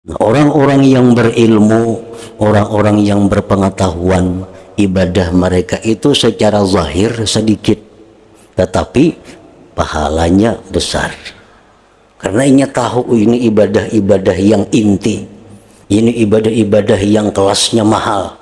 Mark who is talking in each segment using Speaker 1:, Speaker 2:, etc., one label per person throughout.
Speaker 1: Orang-orang yang berilmu, orang-orang yang berpengetahuan, ibadah mereka itu secara zahir sedikit, tetapi pahalanya besar. Karena ia tahu ini ibadah-ibadah yang inti, ini ibadah-ibadah yang kelasnya mahal.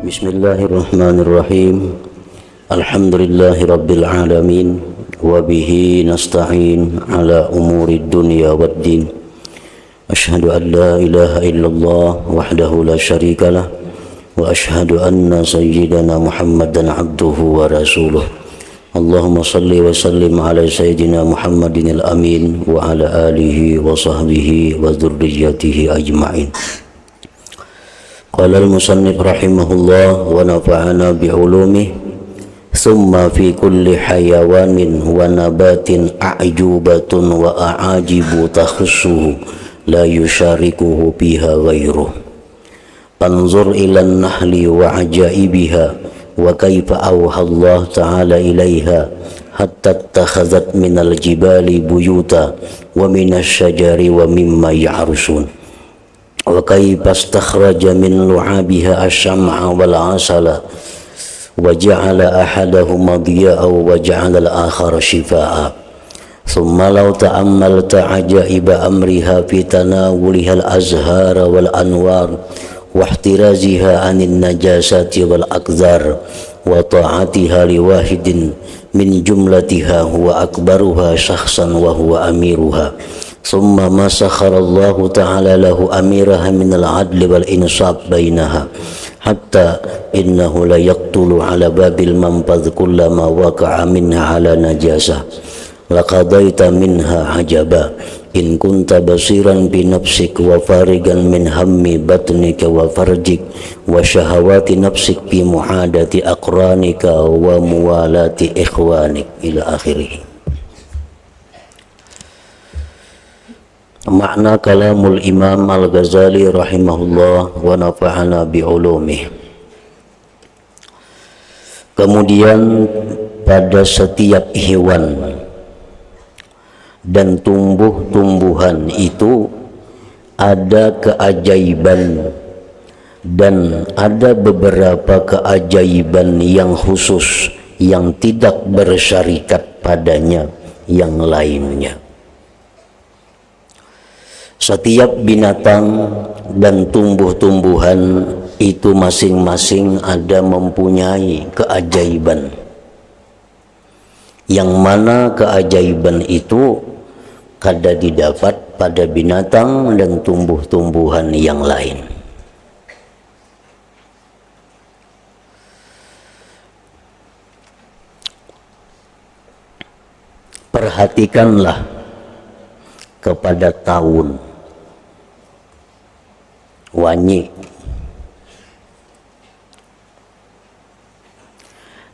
Speaker 1: Bismillahirrahmanirrahim. Alhamdulillahi rabbil alamin. Wabihi nasta'in ala umuri dunya waddin. Ashhadu an la ilaha illallah wahdahu la syarika lah. Wa ashhadu anna sayyidana Muhammadan abduhu wa rasuluh. Allahumma salli wa sallim ala sayyidina Muhammadin al-amin wa ala alihi wa sahbihi wa dhurriyyatihi ajma'in. Qala al-musannif rahimahullah wa nafa'ana bi'ulumih. Thumma fi kulli hayawanin wa nabatin a'jubatun wa a'ajibu takhussuhu la yusharikuhu biha ghairuh. Panzur ilan nahli wa ajaibiha wa kaifa awha Allah ta'ala ilaiha hatta takhazat minal jibali buyuta wa minas syajari wa mimma ya'rusun. Wa kaifa istakhraja min lu'abiha asy-syam'a wal 'asala wa ja'ala ahadahuma diya'an wa ja'ala al-akhara shifaa'a. Thumma law ta'ammalta 'ajaiba amriha fi tanawuliha al-azhara wal anwar wa ihtiraziha 'anil najasati wal aqdar wa ta'atiha li wahidin min jumlatiha huwa akbaruha shakhsan wa huwa amiruha. Summa ma sakharallahu ta'ala lahu amiraha minal adli wal insaf bainaha hatta innahu la yaqtulu ala babil manfadh kullama waqa'a minha ala najasah laqadaita minha ajaba in kunta basiran bi nafsik wa farigan min hammi batnika wa farjik wa syahawati nafsik bi muadati aqranika wa muwalati ikhwanik ila akhirih. Makna kalamul Imam Al-Ghazali rahimahullah wa nafa'ana bi'ulumih. Kemudian pada setiap hewan dan tumbuh-tumbuhan itu ada keajaiban, dan ada beberapa keajaiban yang khusus yang tidak bersyarikat padanya yang lainnya. Setiap binatang dan tumbuh-tumbuhan itu masing-masing ada mempunyai keajaiban, yang mana keajaiban itu kada didapat pada binatang dan tumbuh-tumbuhan yang lain. Perhatikanlah kepada tahun, wanyi,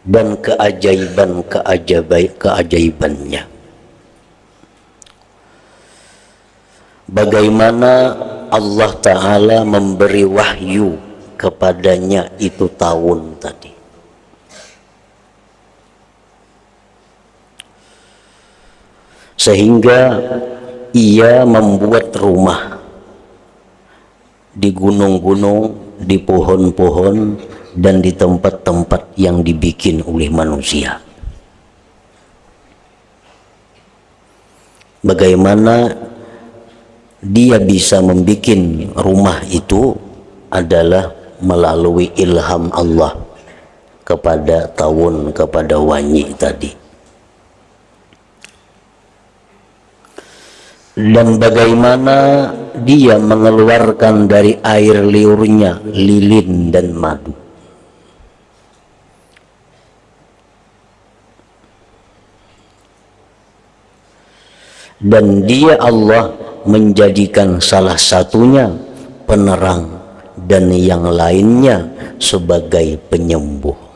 Speaker 1: dan keajaibannya. Bagaimana Allah Ta'ala memberi wahyu kepadanya itu tahun tadi. Sehingga ia membuat rumah di gunung-gunung, di pohon-pohon, dan di tempat-tempat yang dibikin oleh manusia. Bagaimana dia bisa membuat rumah itu adalah melalui ilham Allah kepada tahun, kepada wanyi tadi. Dan bagaimana dia mengeluarkan dari air liurnya lilin dan madu. Dan dia Allah menjadikan salah satunya penerang dan yang lainnya sebagai penyembuh.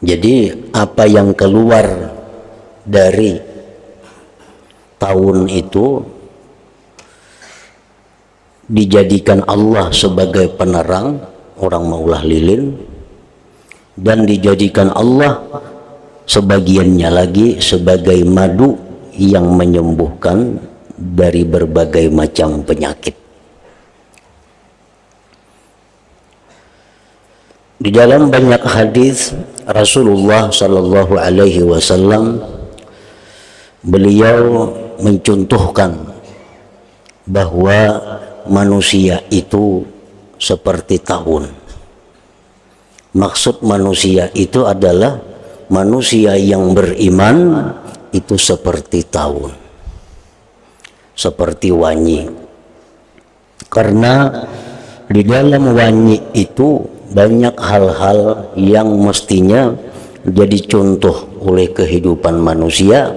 Speaker 1: Jadi apa yang keluar dari tahun itu dijadikan Allah sebagai penerang, orang maulah lilin, dan dijadikan Allah sebagiannya lagi sebagai madu yang menyembuhkan dari berbagai macam penyakit. Di dalam banyak hadis Rasulullah Shallallahu Alaihi Wasallam, beliau mencontohkan bahwa manusia itu seperti tahun. Maksud manusia itu adalah manusia yang beriman itu seperti tahun, seperti wanyi. Karena di dalam wanyi itu banyak hal-hal yang mestinya jadi contoh oleh kehidupan manusia.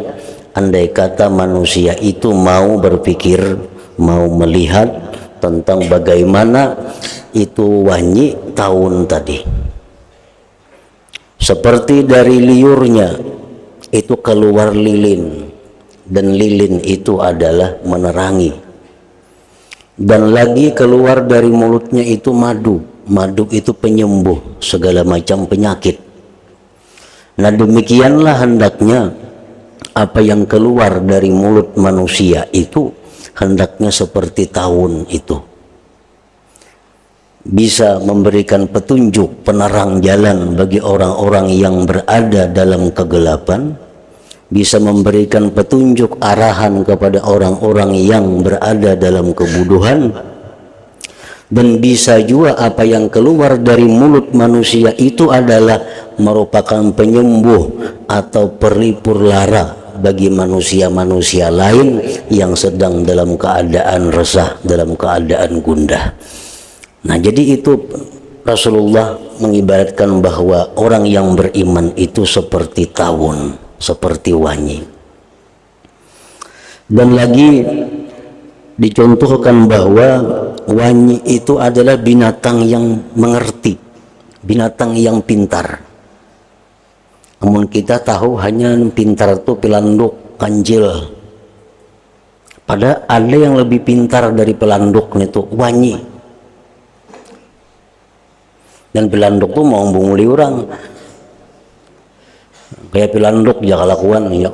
Speaker 1: Andai kata manusia itu mau berpikir, mau melihat tentang bagaimana itu wanyi tahun tadi. Seperti dari liurnya itu keluar lilin, dan lilin itu adalah menerangi. Dan lagi keluar dari mulutnya itu madu. Madu itu penyembuh segala macam penyakit. Nah, demikianlah hendaknya apa yang keluar dari mulut manusia itu hendaknya seperti tahun itu, bisa memberikan petunjuk, penerang jalan bagi orang-orang yang berada dalam kegelapan, bisa memberikan petunjuk arahan kepada orang-orang yang berada dalam kebodohan, dan bisa juga apa yang keluar dari mulut manusia itu adalah merupakan penyembuh atau pelipur lara bagi manusia-manusia lain yang sedang dalam keadaan resah, dalam keadaan gundah. Nah, jadi itu Rasulullah mengibaratkan bahwa orang yang beriman itu seperti tahun, seperti wanyi. Dan lagi dicontohkan bahwa wanyi itu adalah binatang yang mengerti, binatang yang pintar. Namun kita tahu hanya pintar itu pelanduk, kancil. Padahal ada yang lebih pintar dari pelanduk itu, wanyi. Dan pelanduk tuh mau bunguli orang. Kayak pelanduk jangan lakukan ya.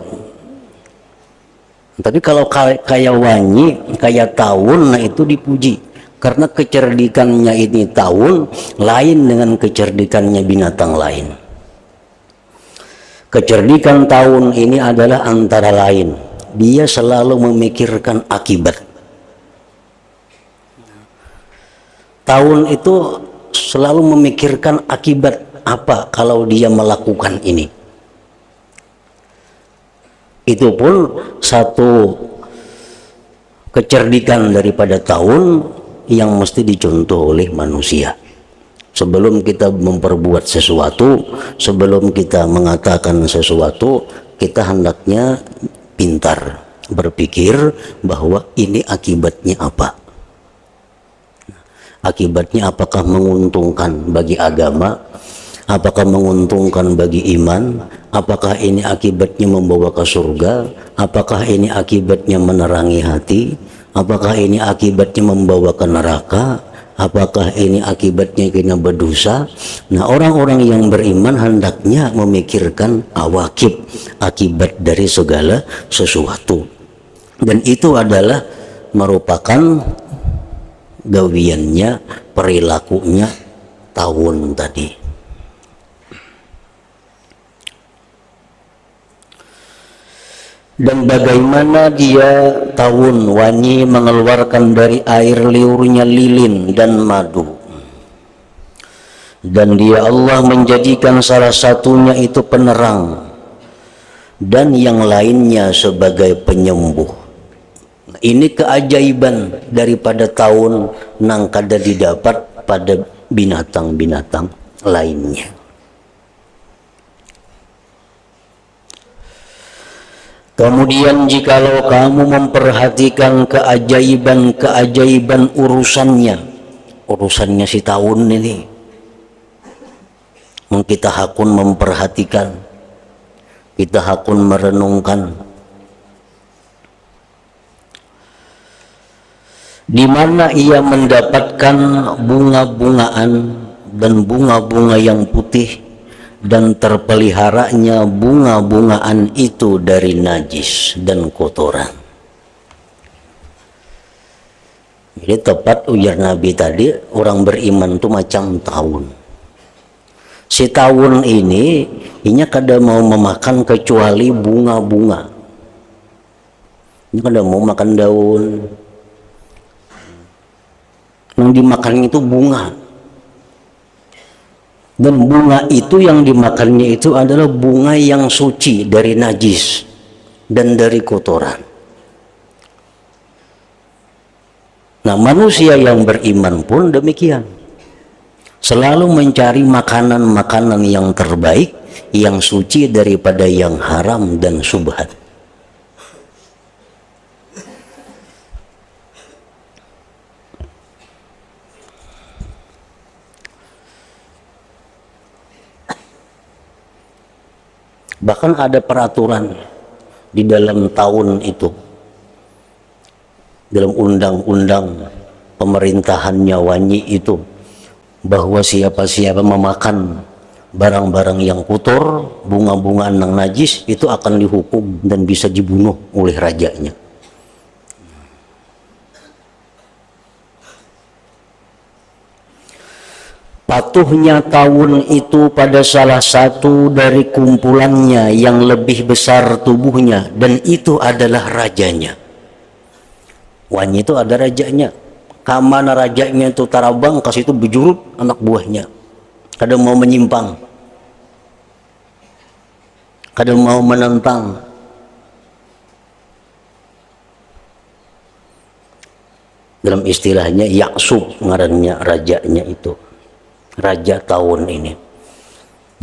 Speaker 1: Tapi kalau kayak wanyi, kayak tahun, nah itu dipuji. Karena kecerdikannya ini tahun lain dengan kecerdikannya binatang lain. Kecerdikan tahun ini adalah antara lain, dia selalu memikirkan akibat. Tahun itu selalu memikirkan akibat apa kalau dia melakukan ini. Itu pun satu kecerdikan daripada tahun yang mesti dicontoh oleh manusia. Sebelum kita memperbuat sesuatu, sebelum kita mengatakan sesuatu, kita hendaknya pintar berpikir bahwa ini akibatnya apa. Akibatnya apakah menguntungkan bagi agama, apakah menguntungkan bagi iman, apakah ini akibatnya membawa ke surga, apakah ini akibatnya menerangi hati, apakah ini akibatnya membawa ke neraka, apakah ini akibatnya kita berdosa. Nah, orang-orang yang beriman hendaknya memikirkan awakib, akibat dari segala sesuatu. Dan itu adalah merupakan gawiannya, perilakunya tahun tadi. Dan bagaimana dia tahun wanyi mengeluarkan dari air liurnya lilin dan madu. Dan dia Allah menjadikan salah satunya itu penerang dan yang lainnya sebagai penyembuh. Ini keajaiban daripada tahun nang kada didapat pada binatang-binatang lainnya. Kemudian jikalau kamu memperhatikan keajaiban-keajaiban urusannya si tahun ini, kita hakun memperhatikan kita hakun merenungkan di mana ia mendapatkan bunga-bungaan dan bunga-bunga yang putih, dan terpeliharanya bunga-bungaan itu dari najis dan kotoran. Jadi tepat ujar Nabi tadi, orang beriman itu macam tahun. Si tahun ini kada mau memakan kecuali bunga-bunga. Ini kada mau makan daun. Yang dimakan itu bunga. Dan bunga itu yang dimakannya itu adalah bunga yang suci dari najis dan dari kotoran. Nah, manusia yang beriman pun demikian. Selalu mencari makanan-makanan yang terbaik, yang suci daripada yang haram dan syubhat. Bahkan ada peraturan di dalam tahun itu, dalam undang-undang pemerintahannya Wanyi itu, bahwa siapa-siapa memakan barang-barang yang kotor, bunga-bungaan yang najis, itu akan dihukum dan bisa dibunuh oleh rajanya. Patuhnya tahun itu pada salah satu dari kumpulannya yang lebih besar tubuhnya, dan itu adalah rajanya. Wanyi itu ada rajanya. Kamana rajanya itu tarabang, kasih itu bejurut anak buahnya. Kadang mau menyimpang, kadang mau menentang. Dalam istilahnya yaksub ngarannya rajanya itu. Raja tahun ini.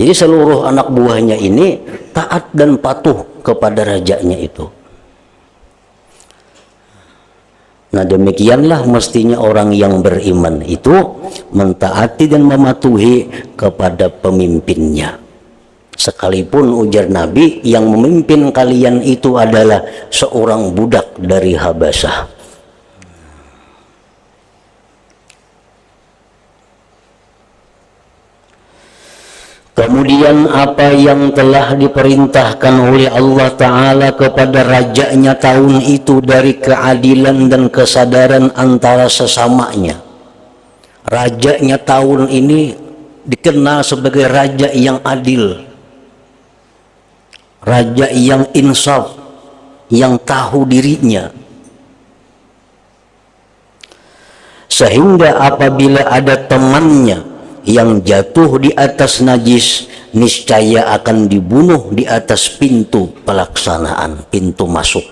Speaker 1: Jadi seluruh anak buahnya ini taat dan patuh kepada rajanya itu. Nah, demikianlah mestinya orang yang beriman itu mentaati dan mematuhi kepada pemimpinnya. Sekalipun ujar Nabi, yang memimpin kalian itu adalah seorang budak dari Habasyah. Kemudian apa yang telah diperintahkan oleh Allah Ta'ala kepada rajanya tahun itu dari keadilan dan kesadaran antara sesamanya. Rajanya tahun ini dikenal sebagai raja yang adil, raja yang insaf, yang tahu dirinya. Sehingga apabila ada temannya yang jatuh di atas najis, niscaya akan dibunuh di atas pintu pelaksanaan, pintu masuk.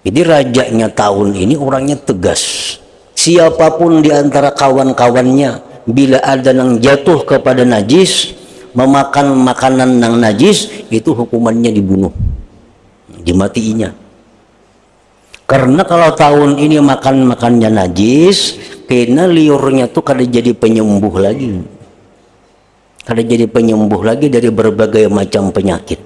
Speaker 1: Jadi rajanya tahun ini orangnya tegas. Siapapun di antara kawan-kawannya, bila ada yang jatuh kepada najis, memakan makanan yang najis, itu hukumannya dibunuh, dimatiinya. Karena kalau tahun ini makannya najis, kena liurnya tuh kada jadi penyembuh lagi. Kada jadi penyembuh lagi dari berbagai macam penyakit.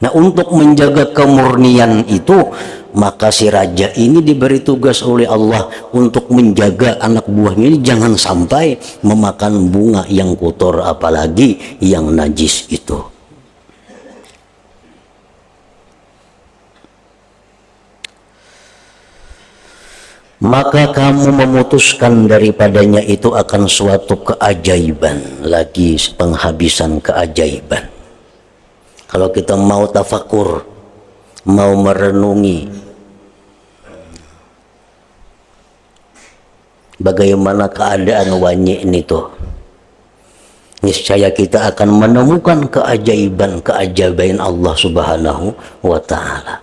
Speaker 1: Nah, untuk menjaga kemurnian itu, maka si raja ini diberi tugas oleh Allah untuk menjaga anak buahnya ini jangan sampai memakan bunga yang kotor, apalagi yang najis itu. Maka kamu memutuskan daripadanya itu akan suatu keajaiban, lagi penghabisan keajaiban. Kalau kita mau tafakur, mau merenungi bagaimana keadaan Wanyi ini tuh, niscaya kita akan menemukan keajaiban Allah Subhanahu wa Ta'ala.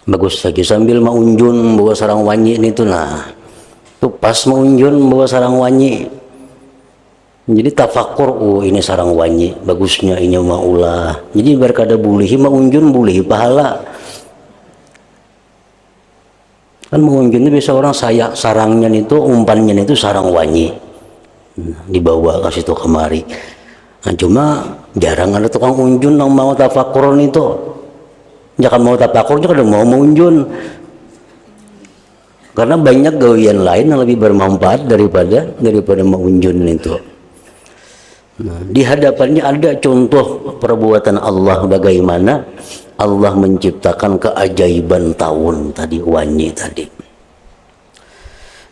Speaker 1: Bagus lagi sambil maunjun bawa sarang Wanyi ini tuh, nah tuh pas maunjun bawa sarang Wanyi, jadi tafakur, oh ini sarang Wanyi bagusnya ini maulah, jadi biar kada bulihi maunjun bulihi pahala. Kan maunjun itu bisa orang saya sarangnya itu umpannya itu sarang Wanyi, dibawa ke situ kemari. Nah, cuma jarang ada tukang unjun yang mau tafakuran itu. Jangan mau tafakur, jangan mau unjun. Karena banyak gawian lain yang lebih bermanfaat daripada mengunjun itu. Nah, di hadapannya ada contoh perbuatan Allah bagaimana Allah menciptakan keajaiban tahun tadi, wanyi tadi.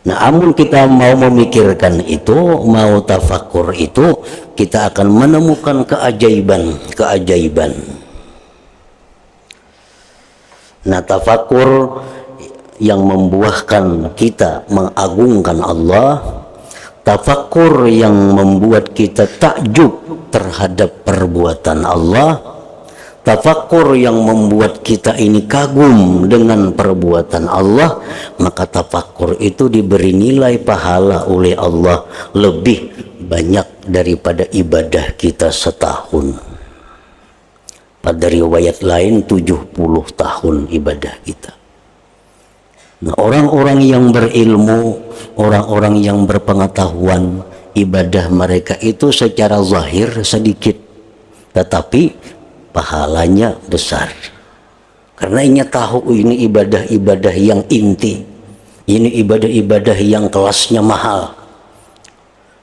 Speaker 1: Nah, amun kita mau memikirkan itu, mau tafakur itu, kita akan menemukan keajaiban. Nah, tafakur yang membuahkan kita mengagungkan Allah, tafakur yang membuat kita takjub terhadap perbuatan Allah, tafakur yang membuat kita ini kagum dengan perbuatan Allah, maka tafakur itu diberi nilai pahala oleh Allah lebih banyak daripada ibadah kita setahun. Pada riwayat lain 70 tahun ibadah kita. Nah, orang-orang yang berilmu, orang-orang yang berpengetahuan, ibadah mereka itu secara zahir sedikit, tetapi pahalanya besar. Karena ini tahu ini ibadah-ibadah yang inti, ini ibadah-ibadah yang kelasnya mahal.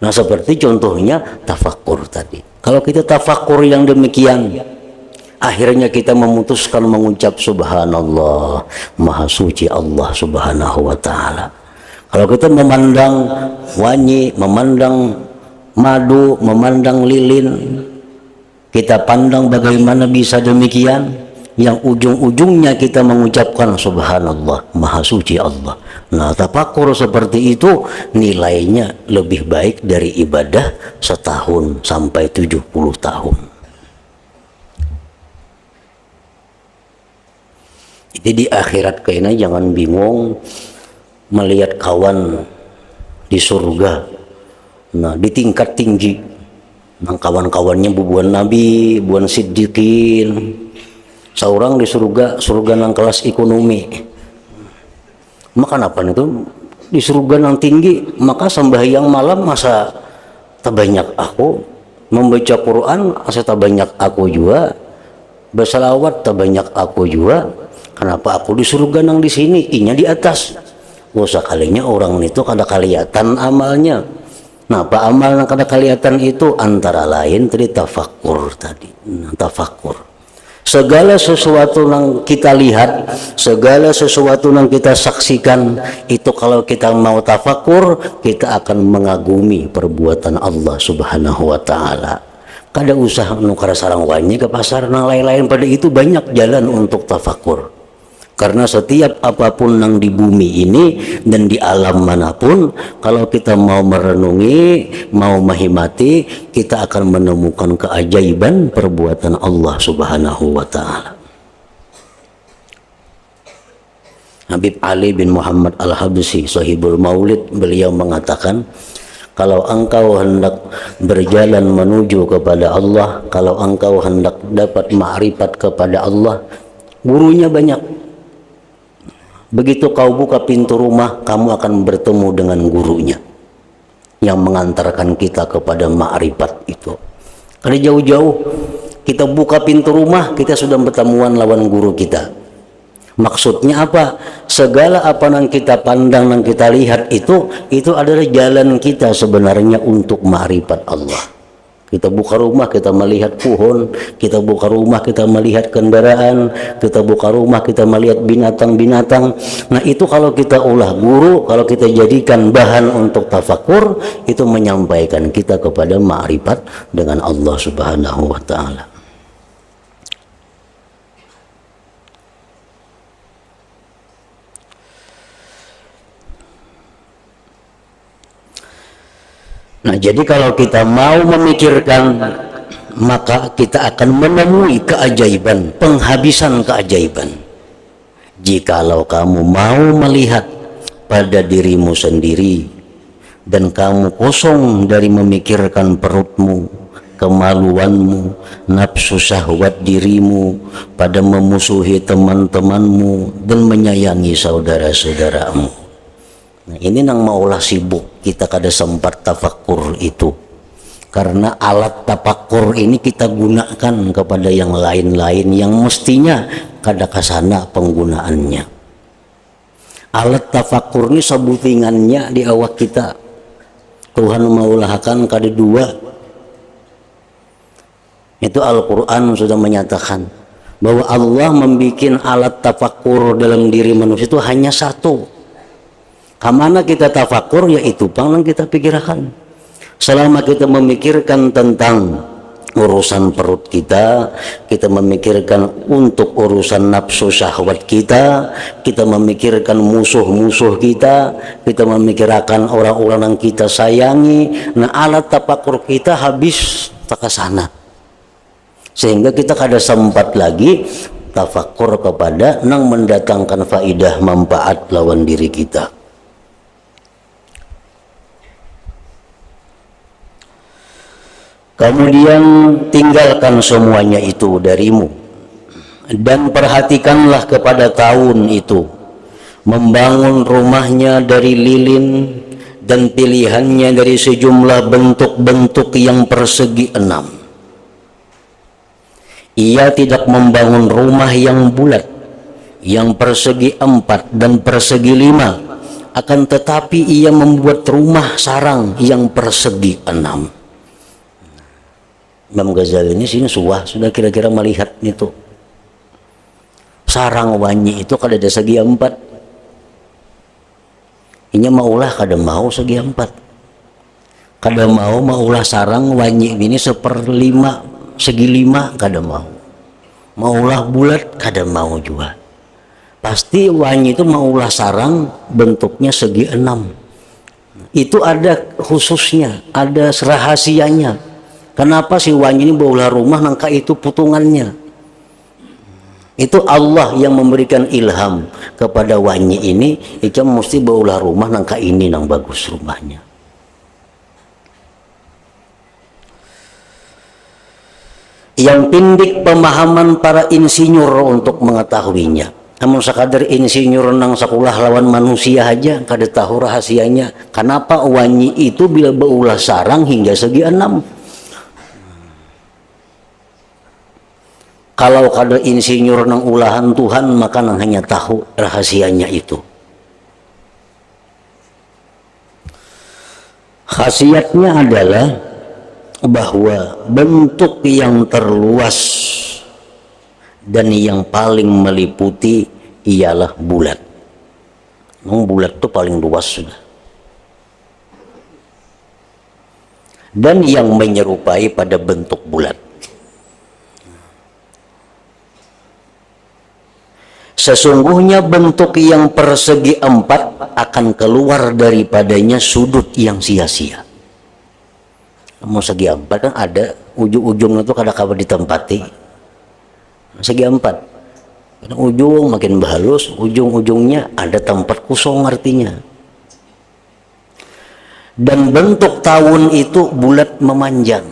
Speaker 1: Nah, seperti contohnya tafakur tadi. Kalau kita tafakur yang demikian, akhirnya kita memutuskan mengucap subhanallah, maha suci Allah subhanahu wa ta'ala. Kalau kita memandang wanyi, memandang madu, memandang lilin, kita pandang bagaimana bisa demikian, yang ujung-ujungnya kita mengucapkan subhanallah, maha suci Allah. Nah, tafakur seperti itu nilainya lebih baik dari ibadah setahun sampai 70 tahun. Jadi di akhirat kayaknya jangan bingung melihat kawan di surga. Nah, di tingkat tinggi, nah, kawan-kawannya bubuan Nabi, bubuan Siddiqin. Seorang di surga nang kelas ekonomi. Maka apa itu di surga nang tinggi, maka sembahyang malam masa terbanyak aku, membaca Quran masa terbanyak aku juga, bersalawat terbanyak aku juga. Kenapa aku di surga nang di sini, inya di atas? Sekalinya orang itu kada kelihatan amalnya. Nah, apa amal yang kada kelihatan itu? Antara lain tadi tafakur tadi. Tafakur. Segala sesuatu yang kita lihat, segala sesuatu yang kita saksikan, itu kalau kita mau tafakur, kita akan mengagumi perbuatan Allah subhanahu wa ta'ala. Kada usah nukar sarang wanyi ke pasar nang lain-lain, pada itu banyak jalan untuk tafakur. Karena setiap apapun yang di bumi ini dan di alam manapun, kalau kita mau merenungi, mau menghimati, kita akan menemukan keajaiban perbuatan Allah subhanahu wa ta'ala. Habib Ali bin Muhammad Al-Habsyi, Sahibul Maulid, beliau mengatakan, kalau engkau hendak berjalan menuju kepada Allah, kalau engkau hendak dapat ma'rifat kepada Allah, gurunya banyak. Begitu kau buka pintu rumah, kamu akan bertemu dengan gurunya yang mengantarkan kita kepada ma'rifat itu. Kalau jauh-jauh kita buka pintu rumah, kita sudah bertemuan lawan guru kita. Maksudnya apa? Segala apa yang kita pandang, yang kita lihat itu adalah jalan kita sebenarnya untuk ma'rifat Allah. Kita buka rumah, kita melihat pohon, kita buka rumah, kita melihat kendaraan, kita buka rumah, kita melihat binatang-binatang. Nah, itu kalau kita ulah guru, kalau kita jadikan bahan untuk tafakur, itu menyampaikan kita kepada ma'rifat dengan Allah subhanahu wa ta'ala. Nah, jadi kalau kita mau memikirkan, maka kita akan menemui keajaiban, penghabisan keajaiban. Jikalau kamu mau melihat pada dirimu sendiri dan kamu kosong dari memikirkan perutmu, kemaluanmu, nafsu syahwat dirimu, pada memusuhi teman-temanmu dan menyayangi saudara-saudaramu. Nah, ini nang maulah sibuk. kita kada sempat tafakkur itu. Karena alat tafakkur ini kita gunakan kepada yang lain-lain yang mestinya kada kasana penggunaannya. Alat tafakkur ini sebutingannya di awak kita. Tuhan maulahkan kada dua. Itu Al-Quran sudah menyatakan bahwa Allah membuat alat tafakkur dalam diri manusia itu hanya satu. Kamana kita tafakkur, yaitu pang kita pikirkan. Selama kita memikirkan tentang urusan perut kita, kita memikirkan untuk urusan nafsu syahwat kita memikirkan musuh-musuh kita memikirkan orang-orang yang kita sayangi. Nah, alat tafakkur kita habis tak kesana, sehingga kita kada sempat lagi tafakkur kepada nang mendatangkan faidah manfaat lawan diri kita. Kemudian tinggalkan semuanya itu darimu dan perhatikanlah kepada tahun itu, membangun rumahnya dari lilin dan pilihannya dari sejumlah bentuk-bentuk yang persegi 6. Ia tidak membangun rumah yang bulat, yang persegi 4 dan persegi 5, akan tetapi ia membuat rumah sarang yang persegi 6. Imam Ghazali ini sini sudah kira-kira melihat itu. Sarang wanyi itu kada ada segi 4. Inya maulah kada mau segi 4. Kada maulah sarang wanyi ini 1/5 segi 5 kada mau. Maulah bulat kada mau juga. Pasti wanyi itu maulah sarang bentuknya segi 6. Itu ada khususnya, ada rahasianya. Kenapa si wanyi ini baulah rumah nangka itu putungannya? Itu Allah yang memberikan ilham kepada wanyi ini, itu mesti baulah rumah nangka ini nang bagus rumahnya. Yang pindik pemahaman para insinyur untuk mengetahuinya. Namun sekadar insinyur nang sekolah lawan manusia aja kada tahu rahasianya. Kenapa wanyi itu bila baulah sarang hingga segi 6? Kalau kada insinyur nang ulahan Tuhan, maka nang hanya tahu rahasianya itu. Khasiatnya adalah bahwa bentuk yang terluas dan yang paling meliputi ialah bulat. Bulat itu paling luas sudah. Dan yang menyerupai pada bentuk bulat. Sesungguhnya bentuk yang persegi 4 akan keluar daripadanya sudut yang sia-sia. Mau segi 4 kan ada ujung-ujungnya itu kada ditempati. Segi 4 ujung makin halus, ujung-ujungnya ada tempat kosong artinya. Dan bentuk tahun itu bulat memanjang.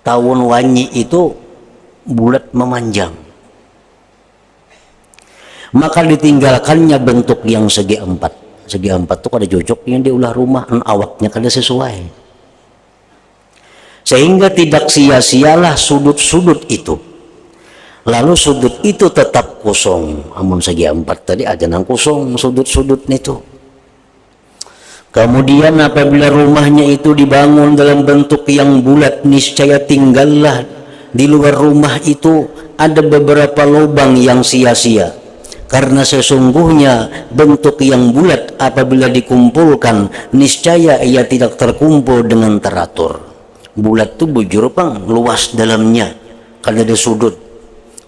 Speaker 1: Tahun wanyi itu bulat memanjang. Maka ditinggalkannya bentuk yang segi 4. Segi 4 itu kada cocoknya diulah rumah, awaknya kada sesuai. Sehingga tidak sia-sialah sudut-sudut itu. Lalu sudut itu tetap kosong. Amun segi 4 tadi ada nang kosong sudut-sudut itu. Kemudian apabila rumahnya itu dibangun dalam bentuk yang bulat, niscaya tinggallah di luar rumah itu ada beberapa lubang yang sia-sia. Karena sesungguhnya bentuk yang bulat apabila dikumpulkan, niscaya ia tidak terkumpul dengan teratur. Bulat itu bujur pang, luas dalamnya, kada ada sudut.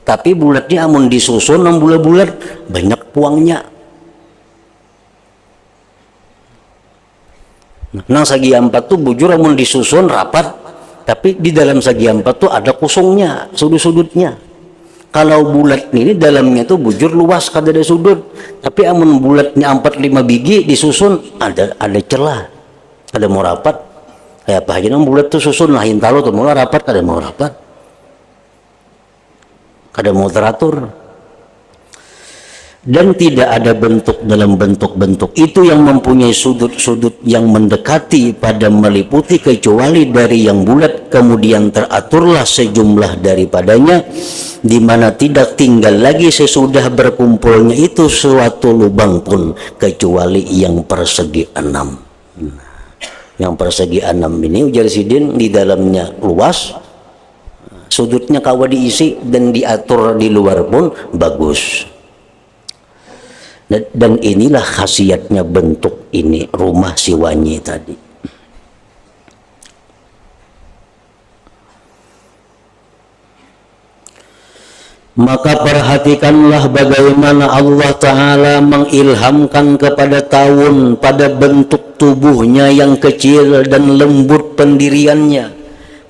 Speaker 1: Tapi bulatnya amun disusun nang bulat-bulat, banyak puangnya. Nang segi 4 tuh bujur amun disusun rapat, tapi di dalam segi 4 tuh ada kosongnya, sudut-sudutnya. Kalau bulat ini dalamnya tuh bujur luas kada ada sudut, tapi amun bulatnya 4-5 biji disusun ada celah, kada mau rapat. Kayak apa aja nang bulat tuh susun lain talo tuh mau rapat kada mau rapat, kada mau teratur. dan tidak ada bentuk dalam bentuk-bentuk itu yang mempunyai sudut-sudut yang mendekati pada meliputi kecuali dari yang bulat, kemudian teraturlah sejumlah daripadanya, di mana tidak tinggal lagi sesudah berkumpulnya itu suatu lubang pun kecuali yang persegi 6. Yang persegi 6 ini ujar Sidin di dalamnya luas, sudutnya kawa diisi dan diatur di luar pun bagus. Dan inilah khasiatnya bentuk ini rumah si Wanyi tadi. Maka perhatikanlah bagaimana Allah Ta'ala mengilhamkan kepada Tawun pada bentuk tubuhnya yang kecil dan lembut pendiriannya,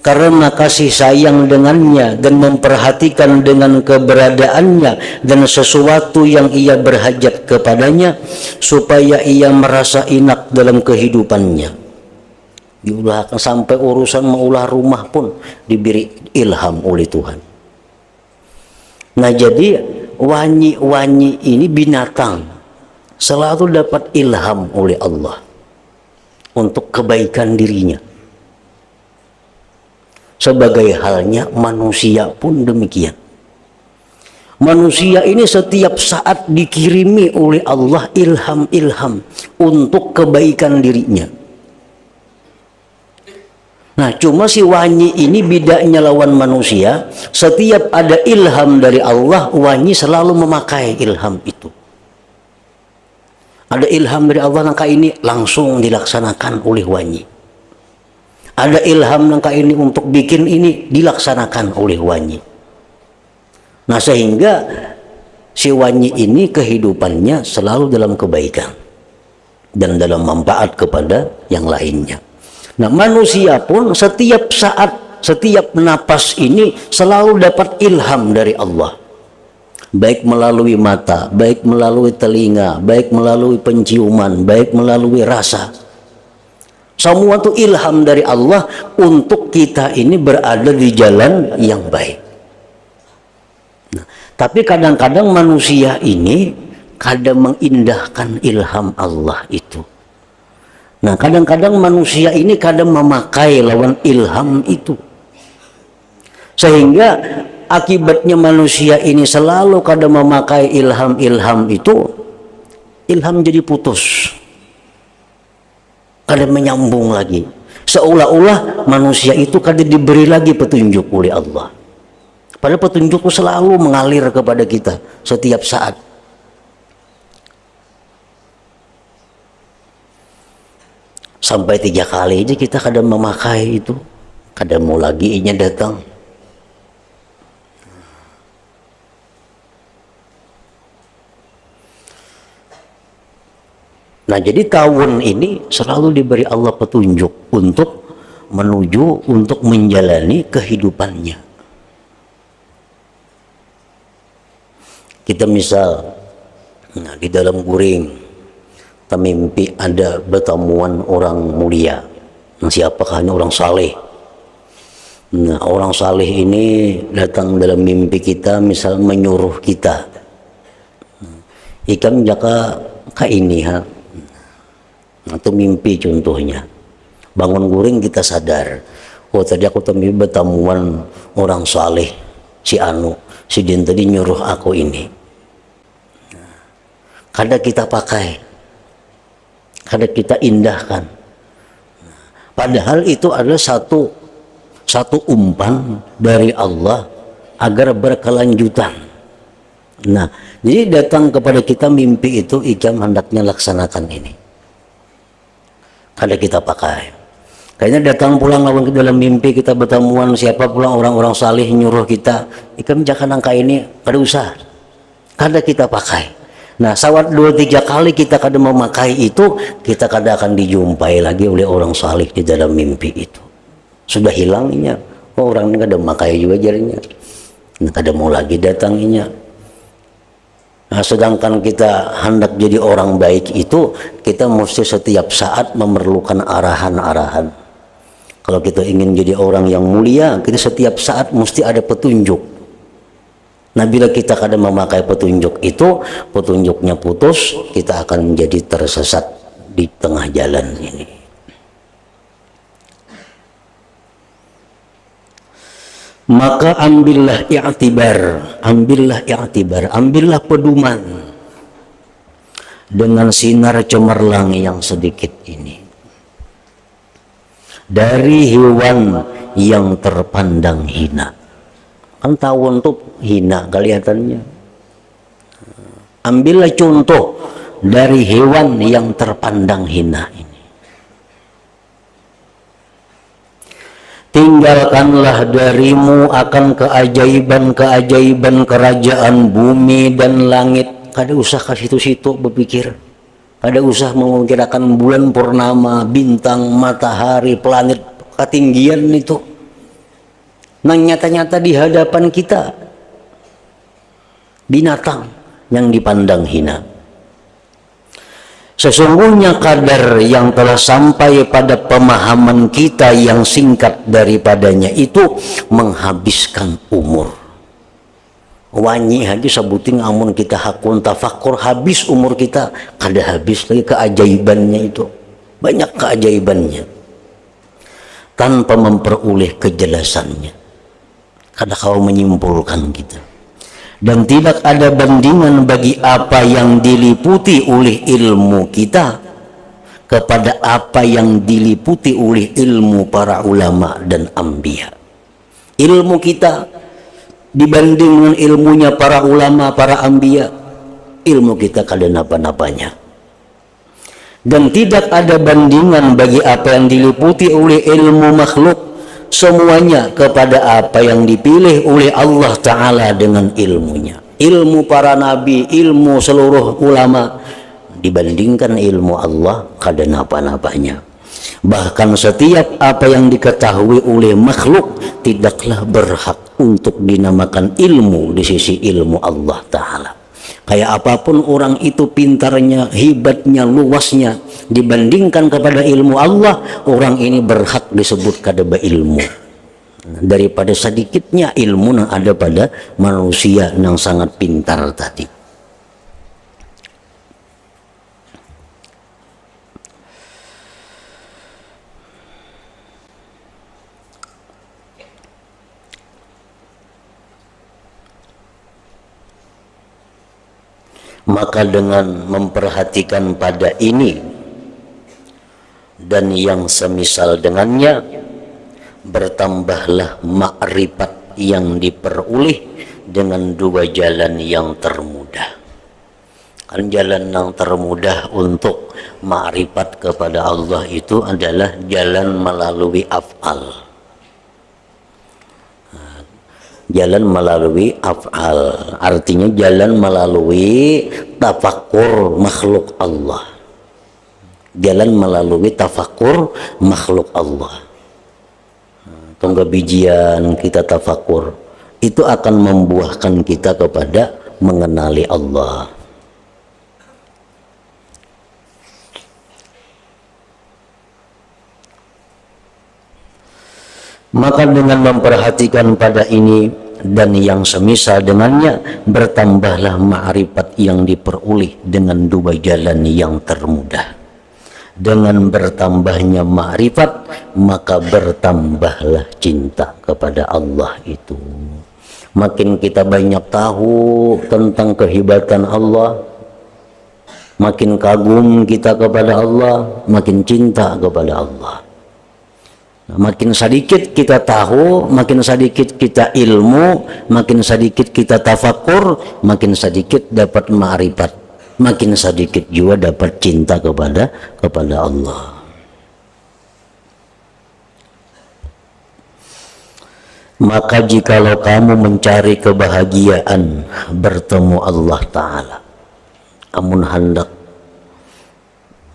Speaker 1: karena kasih sayang dengannya dan memperhatikan dengan keberadaannya dan sesuatu yang ia berhajat kepadanya, supaya ia merasa enak dalam kehidupannya. Diulahkan sampai urusan mengulah rumah pun diberi ilham oleh Tuhan. Nah, jadi Wanyi ini binatang selalu dapat ilham oleh Allah untuk kebaikan dirinya. Sebagai halnya manusia pun demikian. Manusia ini setiap saat dikirimi oleh Allah ilham-ilham untuk kebaikan dirinya. Nah, cuma si Wanyi ini bedanya lawan manusia. Setiap ada ilham dari Allah, Wanyi selalu memakai ilham itu. Ada ilham dari Allah, maka ini langsung dilaksanakan oleh Wanyi. Ada ilham nangka ini untuk bikin ini, dilaksanakan oleh Wanyi. Nah, sehingga si Wanyi ini kehidupannya selalu dalam kebaikan dan dalam manfaat kepada yang lainnya. Nah, manusia pun setiap saat, setiap napas ini selalu dapat ilham dari Allah, baik melalui mata, baik melalui telinga, baik melalui penciuman, baik melalui rasa. Semua itu ilham dari Allah untuk kita ini berada di jalan yang baik. Nah, tapi kadang-kadang manusia ini kadang mengindahkan ilham Allah itu. Nah, kadang-kadang manusia ini kadang memakai lawan ilham itu. Sehingga akibatnya manusia ini selalu kadang memakai ilham-ilham itu, ilham jadi putus. Kadang menyambung lagi, seolah-olah manusia itu kadang diberi lagi petunjuk oleh Allah. Padahal petunjuk itu selalu mengalir kepada kita setiap saat. Sampai 3 kali aja kita kadang memakai itu, kadang mau lagi inya datang. Nah, jadi Tawun ini selalu diberi Allah petunjuk untuk menuju, untuk menjalani kehidupannya. Kita misal, nah, di dalam guring, kita mimpi ada bertemuan orang mulia. Nah, siapakah ini orang saleh? Nah, orang saleh ini datang dalam mimpi kita, misal menyuruh kita, ikam jaka ka ini ha. Atau mimpi contohnya, bangun guring kita sadar, oh tadi aku temui bertemuan orang saleh, si Anu, si Din tadi nyuruh aku ini. Kadang kita pakai, kadang kita indahkan. Padahal itu adalah satu umpan dari Allah agar berkelanjutan. Nah, jadi datang kepada kita mimpi itu, ikam hendaknya laksanakan ini. Kada kita pakai. Kayaknya datang pulang lawan ke dalam mimpi kita bertemuan siapa pulang orang-orang saleh nyuruh kita, ikam jangan angka ini, kada usah. Kada kita pakai. Nah, sawat 2-3 kali kita kada memakai itu, kita kada akan dijumpai lagi oleh orang saleh di dalam mimpi itu. Sudah hilangnya. Oh, orang ini kada memakai juga jarinya. Nah, kada mau lagi datanginya. Nah, sedangkan kita hendak jadi orang baik itu, kita mesti setiap saat memerlukan arahan-arahan. Kalau kita ingin jadi orang yang mulia, kita setiap saat mesti ada petunjuk. Nah, bila kita kadang memakai petunjuk itu, petunjuknya putus, kita akan menjadi tersesat di tengah jalan ini. Maka ambillah i'tibar, ambillah pedoman dengan sinar cemerlang yang sedikit ini dari hewan yang terpandang hina. Kan tawon tuh hina kelihatannya. Ambillah contoh dari hewan yang terpandang hina ini. Tinggalkanlah darimu akan keajaiban-keajaiban kerajaan bumi dan langit. Kada usah ke situ-situ berpikir. Kada usah memikirkan bulan purnama, bintang, matahari, planet, ketinggian itu. Nah, nyata-nyata di hadapan kita binatang yang dipandang hina. Sesungguhnya kadar yang telah sampai pada pemahaman kita yang singkat daripadanya itu menghabiskan umur. Wanyi aja sebutin amun kita hakun tafakur, habis umur kita, kada habis lagi keajaibannya itu. Banyak keajaibannya tanpa memperoleh kejelasannya. Kada kau menyimpulkan kita. Dan tidak ada bandingan bagi apa yang diliputi oleh ilmu kita kepada apa yang diliputi oleh ilmu para ulama dan anbiya. Ilmu kita dibanding dengan ilmunya para ulama, para anbiya, ilmu kita kada napa-napanya. Dan tidak ada bandingan bagi apa yang diliputi oleh ilmu makhluk, semuanya kepada apa yang dipilih oleh Allah Ta'ala dengan ilmunya. Ilmu para nabi, ilmu seluruh ulama dibandingkan ilmu Allah kada napa-napanya. Bahkan setiap apa yang diketahui oleh makhluk tidaklah berhak untuk dinamakan ilmu di sisi ilmu Allah Ta'ala. Kayak apapun orang itu pintarnya, hebatnya, luasnya, dibandingkan kepada ilmu Allah, orang ini berhak disebut kada berilmu daripada sedikitnya ilmu yang ada pada manusia yang sangat pintar tadi. Maka dengan memperhatikan pada ini dan yang semisal dengannya, bertambahlah makrifat yang diperoleh dengan dua jalan yang termudah. Kan jalan yang termudah untuk makrifat kepada Allah itu adalah jalan melalui af'al. Jalan melalui af'al, artinya jalan melalui tafakur makhluk Allah. Jalan melalui tafakur makhluk Allah. Tunggu bijian kita tafakur, itu akan membuahkan kita kepada mengenali Allah. Maka dengan memperhatikan pada ini dan yang semisal dengannya, bertambahlah ma'rifat yang diperoleh dengan dua jalan yang termudah. Dengan bertambahnya ma'rifat, maka bertambahlah cinta kepada Allah itu. Makin kita banyak tahu tentang kehebatan Allah, makin kagum kita kepada Allah, makin cinta kepada Allah. Makin sedikit kita tahu, makin sedikit kita ilmu, makin sedikit kita tafakur, makin sedikit dapat ma'rifat, makin sedikit juga dapat cinta kepada Allah. Maka jikalau kamu mencari kebahagiaan bertemu Allah Ta'ala, amun hendak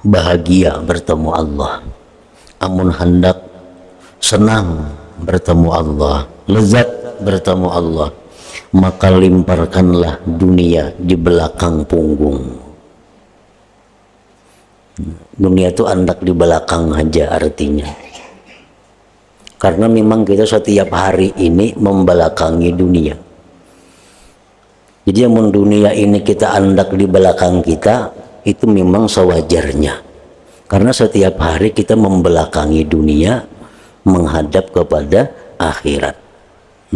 Speaker 1: bahagia bertemu Allah, amun hendak senang bertemu Allah, lezat bertemu Allah, maka limparkanlah dunia di belakang punggung. Dunia itu andak di belakang aja artinya, karena memang kita setiap hari ini membelakangi dunia. Jadi yang dunia ini kita andak di belakang kita, itu memang sewajarnya. Karena setiap hari kita membelakangi dunia, menghadap kepada akhirat.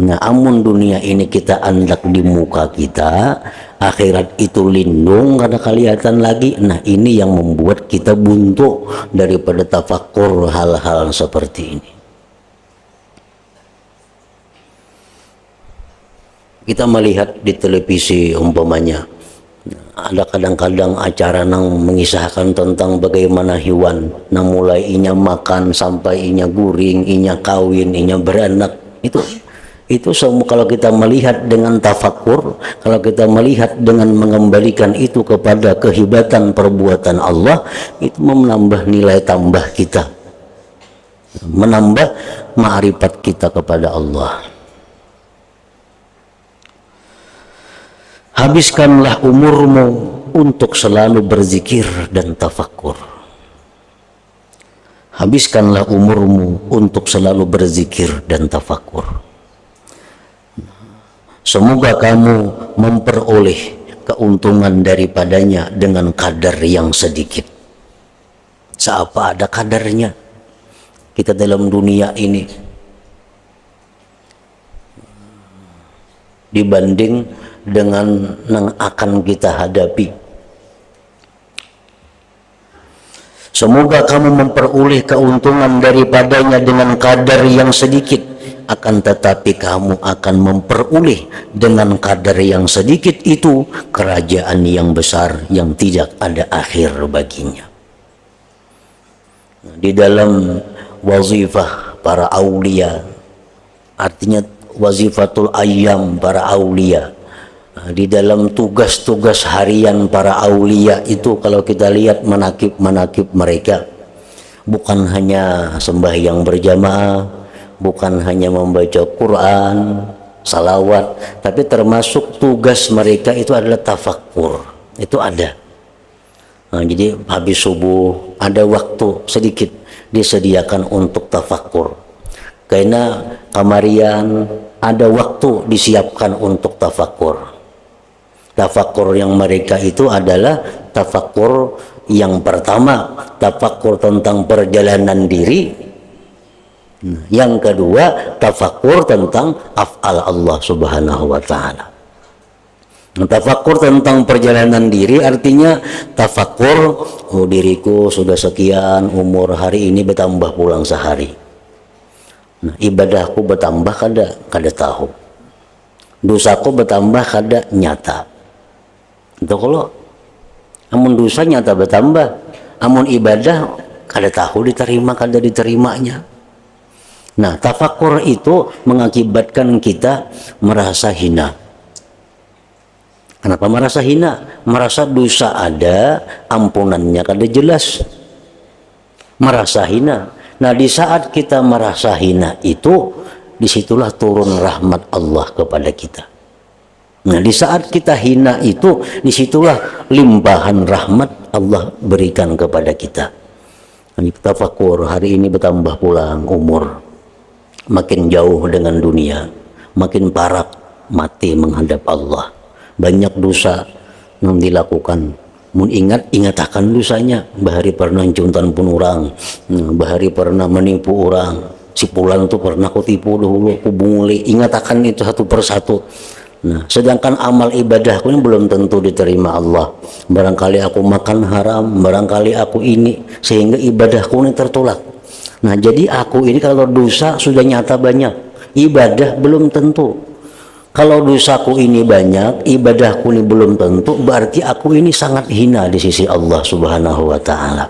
Speaker 1: Nah, amun dunia ini kita andak di muka kita, akhirat itu lindung karena kelihatan lagi. Nah, ini yang membuat kita buntu daripada tafakkur hal-hal seperti ini. Kita melihat di televisi umpamanya, ada kadang-kadang acara yang mengisahkan tentang bagaimana hewan, nah mulai inya makan sampai inya guring, inya kawin, inya beranak. Itu semua kalau kita melihat dengan tafakur, kalau kita melihat dengan mengembalikan itu kepada kehebatan perbuatan Allah, itu menambah nilai tambah kita, menambah ma'rifat kita kepada Allah. Habiskanlah umurmu untuk selalu berzikir dan tafakur. Habiskanlah umurmu untuk selalu berzikir dan tafakur. Semoga kamu memperoleh keuntungan daripadanya dengan kadar yang sedikit. Seapa ada kadarnya kita dalam dunia ini dibanding dengan yang akan kita hadapi. Semoga kamu memperoleh keuntungan daripadanya dengan kadar yang sedikit, akan tetapi kamu akan memperoleh dengan kadar yang sedikit itu kerajaan yang besar yang tidak ada akhir baginya. Di dalam wazifah para aulia, artinya wazifatul ayyam para aulia, di dalam tugas-tugas harian para aulia itu kalau kita lihat manakib-manakib mereka, bukan hanya sembahyang berjamaah, bukan hanya membaca Quran, salawat, tapi termasuk tugas mereka itu adalah tafakkur. Itu ada. Nah, jadi habis subuh ada waktu sedikit disediakan untuk tafakkur. Karena kamarian ada waktu disiapkan untuk tafakkur. Tafakkur yang mereka itu adalah tafakkur yang pertama, tafakkur tentang perjalanan diri. Yang kedua, tafakkur tentang af'al Allah Subhanahu wa ta'ala. Tafakkur tentang perjalanan diri artinya tafakkur, oh diriku sudah sekian umur, hari ini bertambah pulang sehari. Nah, ibadahku bertambah kada tahu. Dosaku bertambah kada nyata. Itu kalau amun dosa nyata bertambah, amun ibadah kada tahu diterima kada diterimanya. Nah, tafakkur itu mengakibatkan kita merasa hina. Kenapa merasa hina? Merasa dosa ada, ampunannya kada jelas. Merasa hina. Nah, di saat kita merasa hina itu, disitulah turun rahmat Allah kepada kita. Nah, di saat kita hina itu, disitulah limpahan rahmat Allah berikan kepada kita. Tafakur, hari ini bertambah pulang umur, makin jauh dengan dunia, makin parah mati menghadap Allah. Banyak dosa yang dilakukan. Mun ingat akan dosanya. Bahari pernah juntan pun orang, bahari pernah menipu orang. Si pulang tuh pernah kutipu dulu, kubunguli. Ingat akan itu satu persatu. Nah, sedangkan amal ibadahku ini belum tentu diterima Allah. Barangkali aku makan haram, barangkali aku ini, sehingga ibadahku ini tertolak. Nah, jadi aku ini kalau dosa sudah nyata banyak, ibadah belum tentu. Kalau dosaku ini banyak, ibadahku ini belum tentu, berarti aku ini sangat hina di sisi Allah Subhanahu wa ta'ala.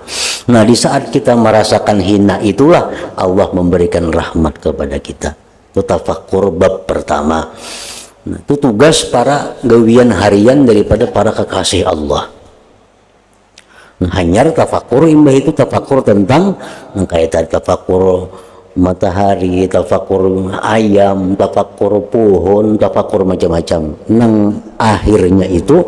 Speaker 1: Nah, di saat kita merasakan hina itulah Allah memberikan rahmat kepada kita. Itu tafakkur bab pertama. Nah, itu tugas para gawian harian daripada para kekasih Allah. Nah, hanyar tafakkur imbah itu tafakkur tentang kayak tafakkur matahari, tafakkur ayam, tafakkur pohon, tafakkur macam-macam. Nang akhirnya itu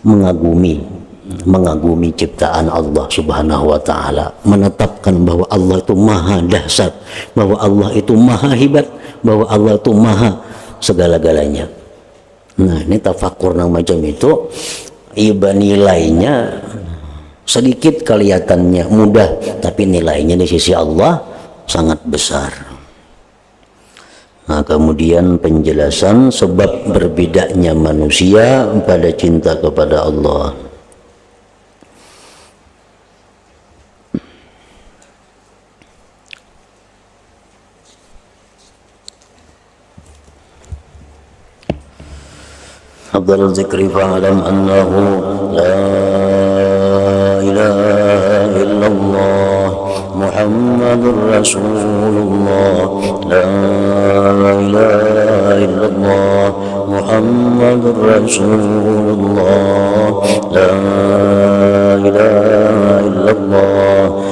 Speaker 1: mengagumi ciptaan Allah Subhanahu wa ta'ala, menetapkan bahwa Allah itu maha dahsyat, bahwa Allah itu maha hebat, bahwa Allah itu maha segala-galanya. Nah, ini tafakur yang macam itu iba nilainya sedikit kelihatannya mudah, tapi nilainya di sisi Allah sangat besar. Nah, kemudian penjelasan sebab berbedanya manusia pada cinta kepada Allah. أفضل الذكر فاعلم أنه لا إله إلا الله محمد رسول الله لا إله إلا الله محمد رسول الله لا إله إلا الله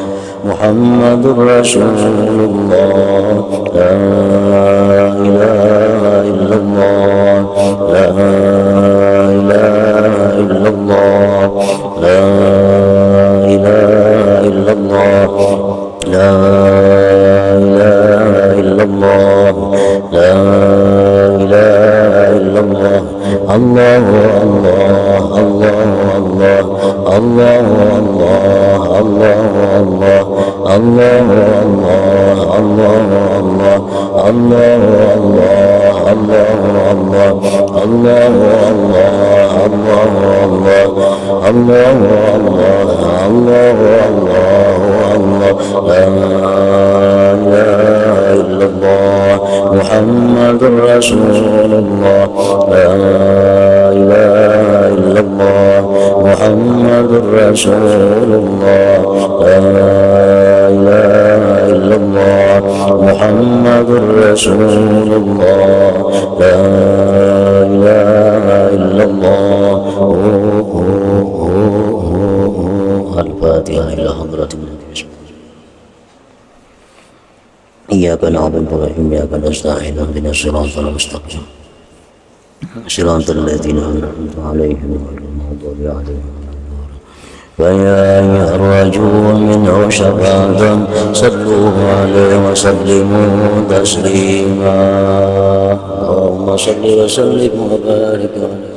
Speaker 1: محمد رسول الله لا إله إلا الله لا إله إلا الله لا إله إلا الله لا إله إلا الله لا إله إلا الله الله الله الله الله الله الله الله الله الله الله الله الله الله الله لا إله إلا الله محمد رسول الله لا إله إلا الله محمد رسول الله لا إله إلا الله محمد رسول الله لا إله إلا الله الفاتحة إلى حضرة النبي إياك نعبد وإياك نستعين اهدنا الصراط المستقيم صراط الذين أنعمت عليهم غير المغضوب عليهم ويا أيها الرجل منه شفاعة صلوا عليه وسلموا تسليما اللهم صل وسلم وبارك عليه